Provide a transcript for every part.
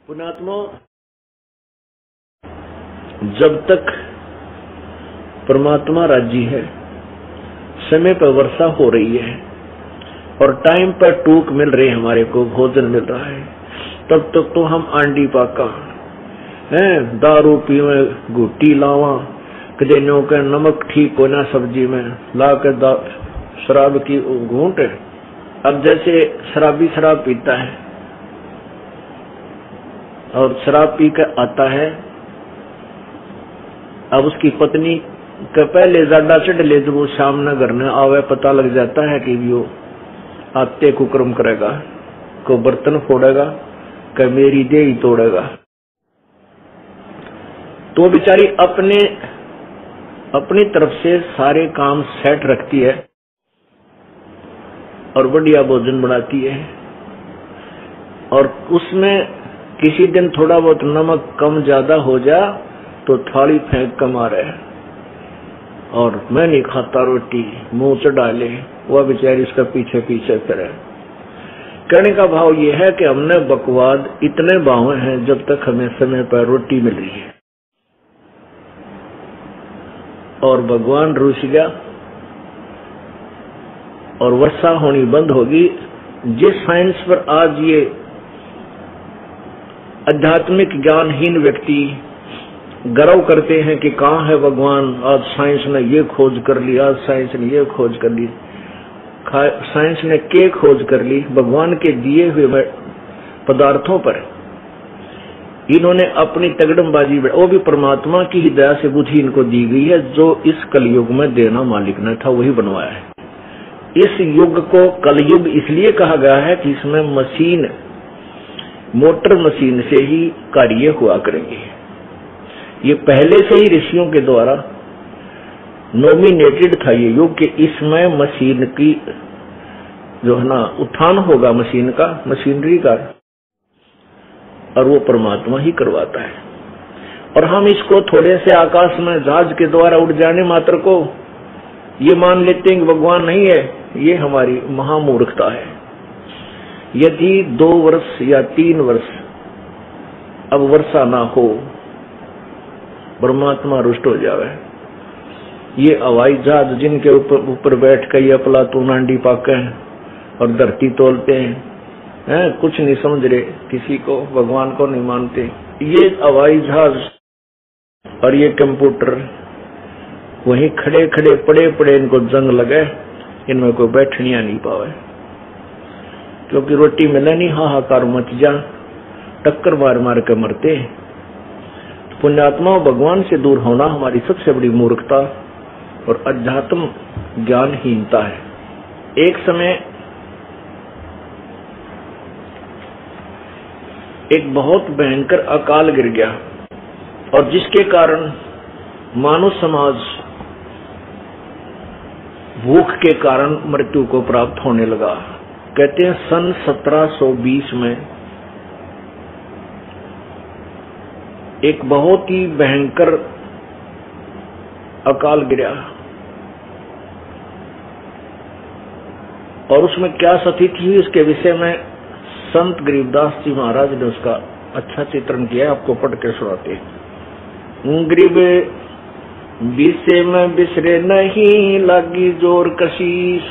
पुण्यात्मा, जब तक परमात्मा राजी है, समय पर वर्षा हो रही है और टाइम पर टूक मिल रही है, हमारे को भोजन मिल रहा है, तब तक तो हम आंडी पाका है, दारू पीवे, गुट्टी लावा, कदेनों के नमक ठीक होना सब्जी में ला कर शराब की घूंट। अब जैसे शराबी शराब पीता है और शराब पी कर आता है, अब उसकी पत्नी का पहले ज्यादा चढ़ ले, जब वो शाम न घर न आवे, पता लग जाता है कि वो आते कुकर्म करेगा, को बर्तन फोड़ेगा, कि मेरी देह ही तोड़ेगा, तो बेचारी अपनी तरफ से सारे काम सेट रखती है और बढ़िया भोजन बनाती है। और उसमें किसी दिन थोड़ा बहुत नमक कम ज्यादा हो जा तो थाली फेंक कर मारे और मैं नहीं खाता रोटी, मुंह चढ़ा ले, वह बेचारी उसका पीछे पीछे फिरे। कहने का भाव यह है कि हमने बकवाद इतने बावे हैं जब तक हमें समय पर रोटी मिल रही है, और भगवान रुस गया और वर्षा होनी बंद होगी। जिस साइंस पर आज ये आध्यात्मिक ज्ञानहीन व्यक्ति गर्व करते हैं कि कहाँ है भगवान, आज साइंस ने ये खोज कर ली, आज साइंस ने ये खोज कर ली, साइंस ने क्या खोज कर ली, भगवान के दिए हुए पदार्थों पर इन्होंने अपनी तगड़मबाजी, वो भी परमात्मा की ही दया से बुद्धि इनको दी गई है, जो इस कलयुग में देना मालिक ने था वही बनवाया है। इस युग को कलयुग इसलिए कहा गया है कि इसमें मशीन, मोटर मशीन से ही कार्य हुआ करेंगे। ये पहले से ही ऋषियों के द्वारा नॉमिनेटेड था ये युग कि इसमें मशीन की जो है ना उत्थान होगा, मशीन का, मशीनरी का, और वो परमात्मा ही करवाता है। और हम इसको थोड़े से आकाश में जहाज के द्वारा उड़ जाने मात्र को ये मान लेते हैं कि भगवान नहीं है, ये हमारी महामूर्खता है। यदि 2 वर्ष या 3 वर्ष अब वर्षा ना हो, परमात्मा रुष्ट हो जावे, ये हवाई जहाज जिनके ऊपर बैठ कर ये अफलातून आंडी पाके और धरती तोलते हैं, कुछ नहीं समझ रहे, किसी को भगवान को नहीं मानते, ये हवाई जहाज और ये कंप्यूटर वहीं खड़े खड़े पड़े पड़े इनको जंग लगे, इनमें कोई बैठनिया नहीं पावे, क्योंकि रोटी मिले नहीं, हाहाकार मच जा, टक्कर मार मार के मरते। तो पुण्यात्मा, भगवान से दूर होना हमारी सबसे बड़ी मूर्खता और अध्यात्म ज्ञानहीनता है। एक समय एक बहुत भयंकर अकाल गिर गया और जिसके कारण मानव समाज भूख के कारण मृत्यु को प्राप्त होने लगा। कहते हैं सन 1720 में एक बहुत ही भयंकर अकाल गिरा और उसमें क्या स्थिति हुई उसके विषय में संत गरीबदास जी महाराज ने उसका अच्छा चित्रण किया, आपको पढ़ के सुनाते। गरीब बिसे में बिसरे नहीं, लागी जोर कशीस,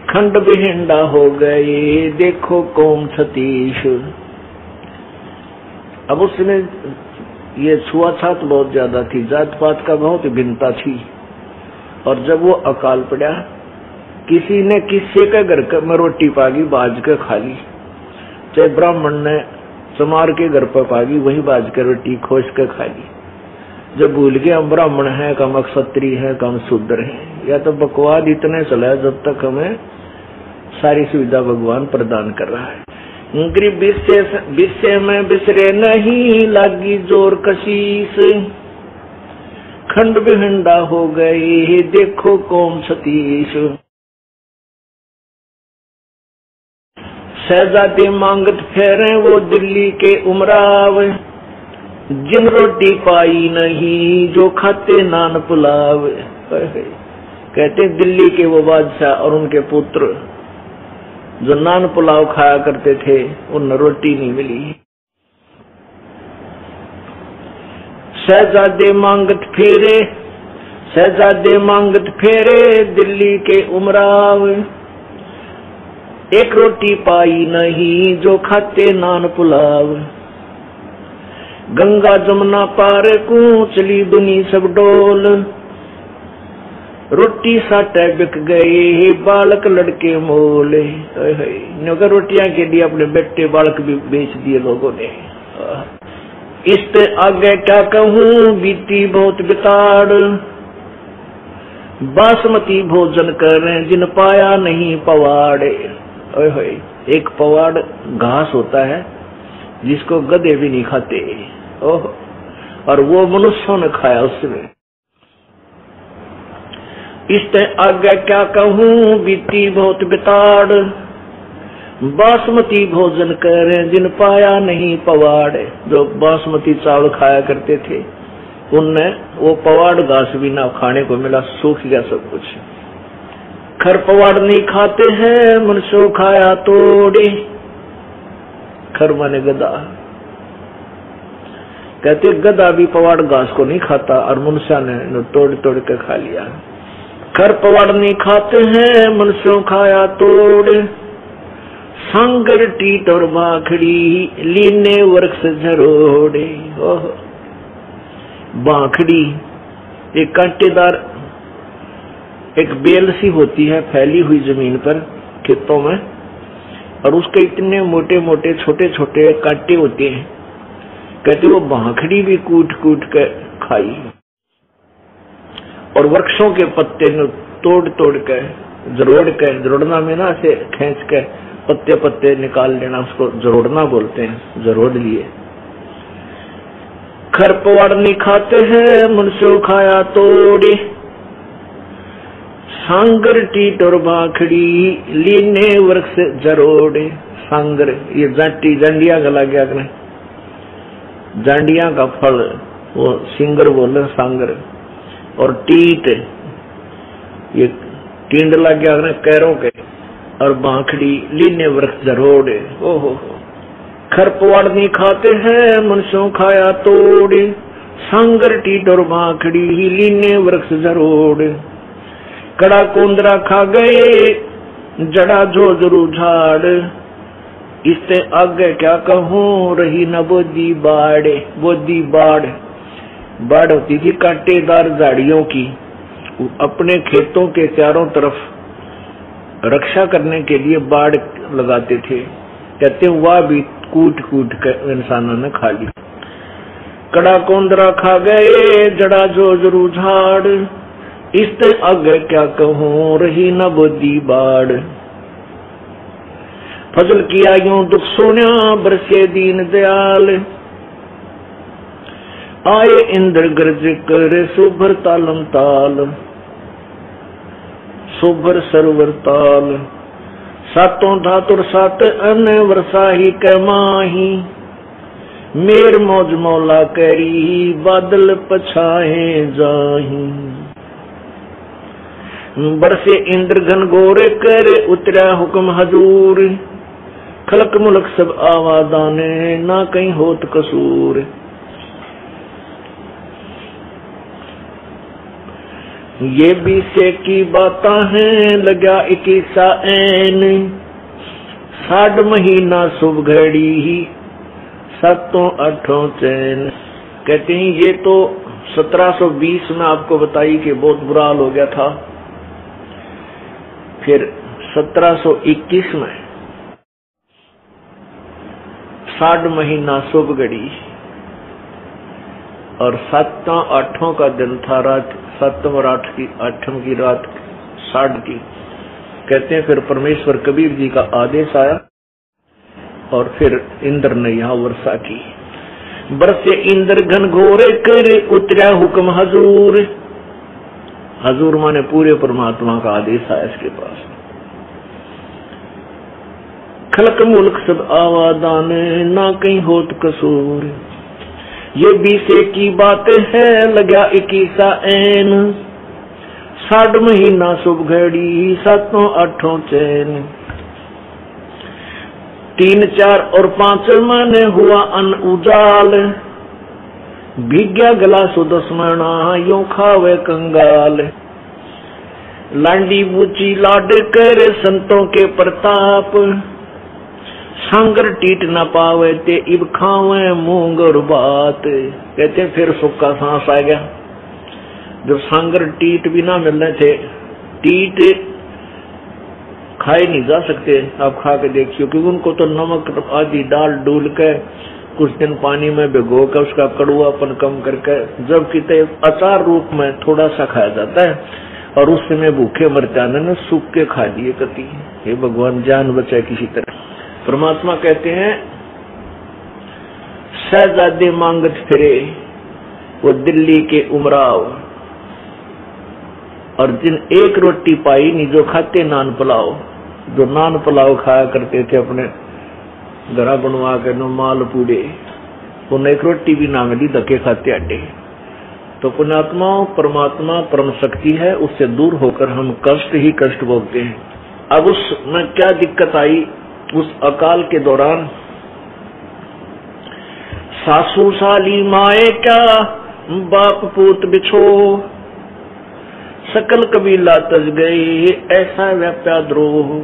खंड बिहिंडा हो गए, देखो कौम सतीश। अब उसमें ये छुआछात बहुत ज्यादा थी, जात पात का बहुत भिन्नता थी, और जब वो अकाल पड़ा, किसी ने किसी के घर में रोटी पागी बाज के खा ली, चाहे ब्राह्मण ने चमार के घर पर पागी वही बाज के रोटी खोज के खा ली। जब भूल गए हम ब्राह्मण हैं, कम क्षत्रिय हैं, कम शूद्र हैं, या तो बकवाद इतने चला जब तक हमें सारी सुविधा भगवान प्रदान कर रहा है। गरीब बिस्से में बिसरे नहीं, लागी जोर कशीस, खंड बिहंडा हो गई, देखो कौम सतीश। शहजादे मांगत फेरे वो दिल्ली के उमराव, जिन रोटी पाई नहीं जो खाते नान पुलाव। कहते दिल्ली के वो बादशाह और उनके पुत्र जो नान पुलाव खाया करते थे उन रोटी नहीं मिली। शहजादे मांगत फेरे, शहजादे मांगत फेरे दिल्ली के उमराव, एक रोटी पाई नहीं जो खाते नान पुलाव। गंगा जमुना पार को चली दुनी सब डोल, रोटी साटे बिक गए बालक लड़के मोले। रोटियां के लिए अपने बेटे बालक भी बेच दिए लोगों ने। इससे आगे क्या कहूँ बीती बहुत बिताड़, बासमती भोजन करें जिन पाया नहीं पवाड़े। एक पवाड़ घास होता है जिसको गधे भी नहीं खाते, ओह, और वो मनुष्यों ने खाया उसमें। इससे आगे क्या कहूँ बीती बहुत बिताड़, बासमती भोजन करें जिन पाया नहीं पवाड़। जो बासमती चावल खाया करते थे उनने वो पवाड़ घास भी ना खाने को मिला, सूख गया सब कुछ। खर पवाड़ नहीं खाते हैं मनुष्यों खाया तोड़े, खर माने गधा, कहते गधा भी पवाड़ घास को नहीं खाता और मनुष्य ने तोड़ तोड़ के खा लिया। खर पवाड़ नहीं खाते हैं मनुष्यों खाया तोड़े, सांगर टीट और बाखड़ी लीने वृक्ष झरोड़े। बाखड़ी एक कांटेदार एक बेल सी होती है फैली हुई जमीन पर खेतों में, और उसके इतने मोटे मोटे छोटे छोटे कांटे होते हैं, कहते वो बाखड़ी भी कूट कूट के खाई। और वृक्षों के पत्ते तोड़ तोड़ के जरोड़ना में ना से खींच के पत्ते पत्ते निकाल लेना, उसको जरोड़ना बोलते हैं, जरोड़ लिए। खर पवाड़ नहीं खाते हैं मनुष्यों खाया तोड़े, सांगर टीट और बाखड़ी लीने वृक्ष जरोड़े। सांगर ये जाटी जांडिया गला गया ने, जांडिया का फल वो सिंगर बोले सांगर, और टीट ये टींड लग गया ने कैरों के, और बाखड़ी लीने वृक्ष जरोड़े। ओहो, खर पवाड़ नहीं खाते हैं मनुष्यों खाया तोड़े, सांगर टीट और बाखड़ी लीने वृक्ष जरोड़े। कड़ा कोंदरा खा गए जड़ा झोझरू झाड़, इससे आगे क्या कहूँ रही न बोदी बाड़े। बोदी बाड़, बाड़ होती थी कांटेदार झाड़ियों की, अपने खेतों के चारों तरफ रक्षा करने के लिए बाड़ लगाते थे। कहते वह भी कूट कूट कर इंसानों ने खा ली। कड़ा कोंदरा खा गए जड़ा झोझरू झाड़, इससे आगे क्या कहूँ रही न बोदी बाड़। फजल किया यूं दुख सोन्या बरसे दीन दयाल, आए इंद्र गर्ज कर सुभर तालम ताल। सुभर सरवर ताल सातों धातुर सात अन वर्षाही के माही, मेर मौज मौला करी बादल पछाए जाही। बरसे इंद्र घन गोरे कर उतरा हुक्म हजूर, खलक मुलक सब आवादाने ना कहीं होत कसूर। ये भी से की बाता हैं लगा 21 ऐन, 60 महीना शुभ घड़ी सातों आठों चैन। कहते हैं ये तो 1720 में आपको बताई कि बहुत बुरा हाल हो गया था। फिर 1721 में 60 महीना शुभ घड़ी और 7-8 का दिन था, रात 7 और 8 की रात 60 की। कहते हैं फिर परमेश्वर कबीर जी का आदेश आया और फिर इंद्र ने यहाँ वर्षा की। बरसे इंद्र घन घोरे कर उतरा हुक्म हजूर। हजूर माने पूरे परमात्मा का आदेश आया इसके पास। खलक मुल्क सब आवादान ना कहीं होत कसूर। ये बीसे की बात है लगा 21 ऐन, 60 महीना शुभ घड़ी सातों आठों चैन। 3, 4 और 5 महीने हुआ अन उजाल, भीग्या गला सुदस्मना यो खावे कंगाल। लांडी बूची लाड कर संतों के प्रताप, सांगर टीट न पावे ते इब खावे मूंग और बात। कहते फिर सुक्का सांस आ गया, जब सांगर टीट भी ना मिलने थे। टीट खाए नहीं जा सकते, आप खा के देखिए, क्योंकि उनको तो नमक आदि डाल डूल के कुछ दिन पानी में भिगो कर उसका कड़ुआपन कम करके जब कितने अचार रूप में थोड़ा सा खाया जाता है, और उस समय भूखे मर जाने ने सूख के खा लिए कति। हे भगवान जान बचाए किसी तरह। परमात्मा कहते हैं शहजादे मांगत फिरे वो दिल्ली के उमराव, और जिन एक रोटी पाई नहीं जो खाते नान पुलाव। जो नान पुलाव खाया करते थे अपने घरा बनवा के नो माल पूड़े, उन एक रोटी भी ना मिली, धक्के खाते अड्डे। तो पुण्यात्माओं, परमात्मा परम शक्ति है, उससे दूर होकर हम कष्ट ही कष्ट भोगते हैं। अब उसमें क्या दिक्कत आई उस अकाल के दौरान? सासू साली माए क्या बाप पूत बिछो, सकल कबीला तज गए ऐसा व्याप्या द्रोह।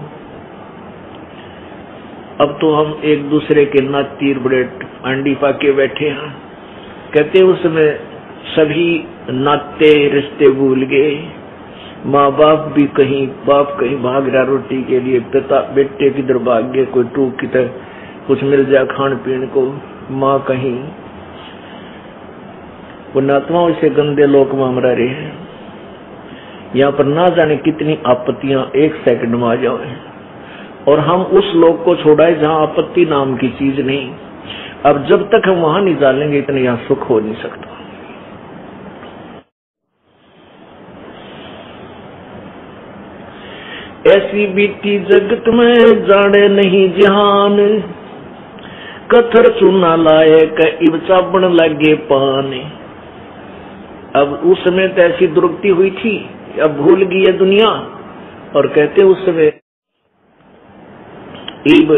अब तो हम एक दूसरे के नातीर बड़े अंडी पाके बैठे हैं। कहते उसमें सभी नाते रिश्ते भूल गए, माँ बाप भी कहीं, बाप कहीं भाग रहा रोटी के लिए, पिता बेटे किधर भाग गए, कोई टूक किधर कुछ मिल जाए खान पीन को, माँ कहीं। पुण्यात्माओं से गंदे लोक में हम रह रहे हैं। यहाँ पर ना जाने कितनी आपत्तियां एक सेकंड में आ जाए, और हम उस लोक को छोड़ाए जहाँ आपत्ति नाम की चीज नहीं। अब जब तक हम वहां नहीं डालेंगे इतने यहाँ सुख हो नहीं सकता। ऐसी बीती जगत में जाने नहीं जहान, कथर चूना लाए क इब चाबण लगे पानी। अब उस समय तो ऐसी दुर्गति हुई थी, अब भूल गई है दुनिया। और कहते उस समय इब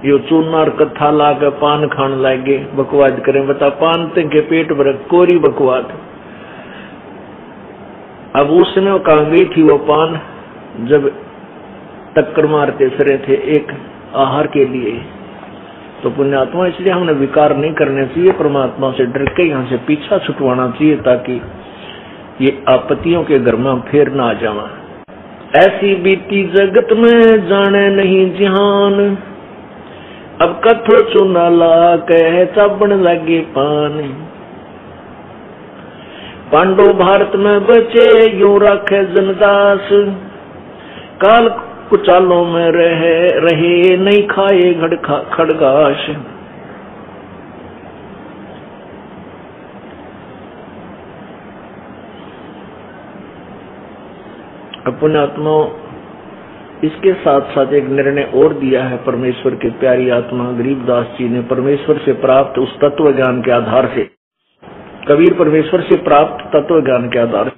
यो चूना और कथा ला के पान खान लागे, बकवाद करें। बता पान के पेट भर कोरी बकवाद। अब उस समय वो कहाँ गई थी वो पान, जब टक्कर मारते फिरे थे एक आहार के लिए। तो पुण्यात्मा, इसलिए हमने विकार नहीं करने चाहिए, परमात्मा से डर के यहाँ से पीछा छुटवाना चाहिए, ताकि ये आपत्तियों के घर में फिर ना आ जावा। ऐसी बीती जगत में जाने नहीं जहान, अब कथो चूना ला कह चाबण लगे पान। पांडव भारत में बचे यूं रखे जनदास, काल कुचालों में रहे नहीं खाए खड़गाश। अपने आत्माओं, इसके साथ साथ एक निर्णय और दिया है परमेश्वर की प्यारी आत्मा गरीबदास जी ने, परमेश्वर से प्राप्त उस तत्व ज्ञान के आधार से। कबीर परमेश्वर से प्राप्त तत्व ज्ञान के आधार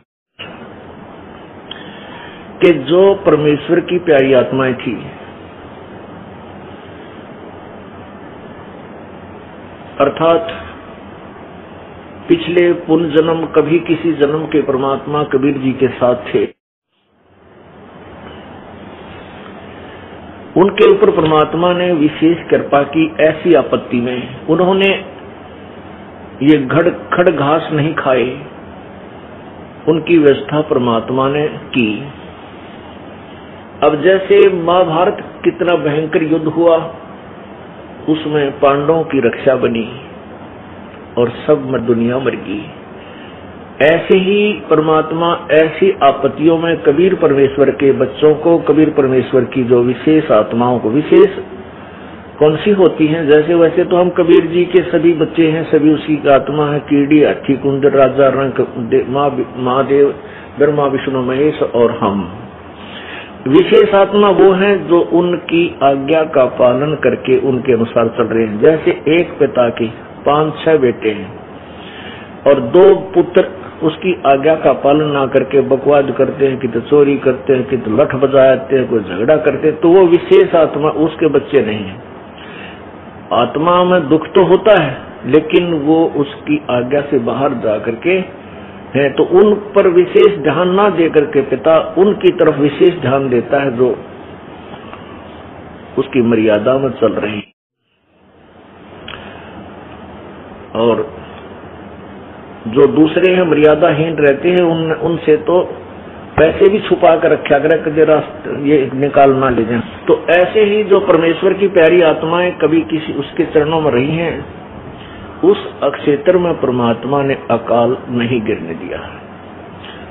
कि जो परमेश्वर की प्यारी आत्माएं थी, अर्थात पिछले पुण्य जन्म कभी किसी जन्म के परमात्मा कबीर जी के साथ थे, उनके ऊपर परमात्मा ने विशेष कृपा की। ऐसी आपत्ति में उन्होंने ये खड़ घास नहीं खाए, उनकी व्यवस्था परमात्मा ने की। अब जैसे महाभारत कितना भयंकर युद्ध हुआ, उसमें पांडवों की रक्षा बनी और सब में दुनिया मर गई। ऐसे ही परमात्मा ऐसी आपत्तियों में कबीर परमेश्वर के बच्चों को, कबीर परमेश्वर की जो विशेष आत्माओं को, विशेष कौन सी होती हैं, जैसे वैसे तो हम कबीर जी के सभी बच्चे हैं, सभी उसी का आत्मा है। कीड़ी, हाथी, कुंदर, राजा, रंग, महादेव, ब्रह्मा, विष्णु, महेश और हम। विशेष आत्मा वो हैं जो उनकी आज्ञा का पालन करके उनके अनुसार चल रहे हैं। जैसे एक पिता के 5-6 बेटे हैं और 2 पुत्र उसकी आज्ञा का पालन ना करके बकवाद करते हैं, कि तो चोरी करते हैं, कि तो लठ बजाते हैं, कोई झगड़ा करते हैं, तो वो विशेष आत्मा उसके बच्चे नहीं है। आत्मा में दुख तो होता है, लेकिन वो उसकी आज्ञा से बाहर जा करके है, तो उन पर विशेष ध्यान ना दे करके पिता उनकी तरफ विशेष ध्यान देता है जो उसकी मर्यादा में चल रही। और जो दूसरे हैं मर्यादाहीन रहते हैं उनसे तो पैसे भी छुपा कर रखा करे कि जरा ये निकाल ना ले जाए। तो ऐसे ही जो परमेश्वर की प्यारी आत्माएं कभी किसी उसके चरणों में रही हैं, उस अक्षेत्र में परमात्मा ने अकाल नहीं गिरने दिया।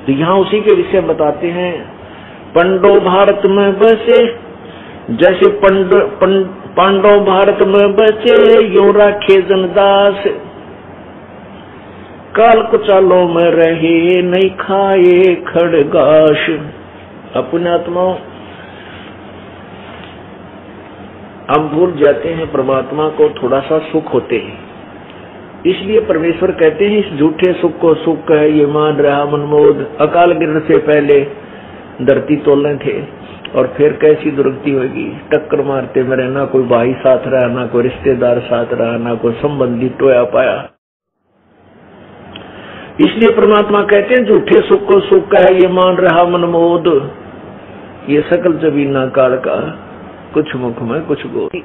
तो यहाँ उसी के विषय बताते हैं, पंडो भारत में बसे जैसे पांडव भारत में बचे, यो राखे जनदास, काल कुचालों में रहे नहीं खाए खड़गाश। अपने आत्माओं हम भूल जाते हैं परमात्मा को, थोड़ा सा सुख होते हैं, इसलिए परमेश्वर कहते हैं इस झूठे सुख को सुख है ये मान रहा मनमोद। अकाल गिरने से पहले धरती तोलने थे और फिर कैसी दुर्गति होगी, टक्कर मारते मरे, ना कोई भाई साथ रहा, ना कोई रिश्तेदार साथ रहा, ना कोई संबंधी टोया पाया। इसलिए परमात्मा कहते हैं झूठे सुख को सुख है ये मान रहा मनमोद, ये सकल जबीना काल का कुछ मुख में कुछ गोद।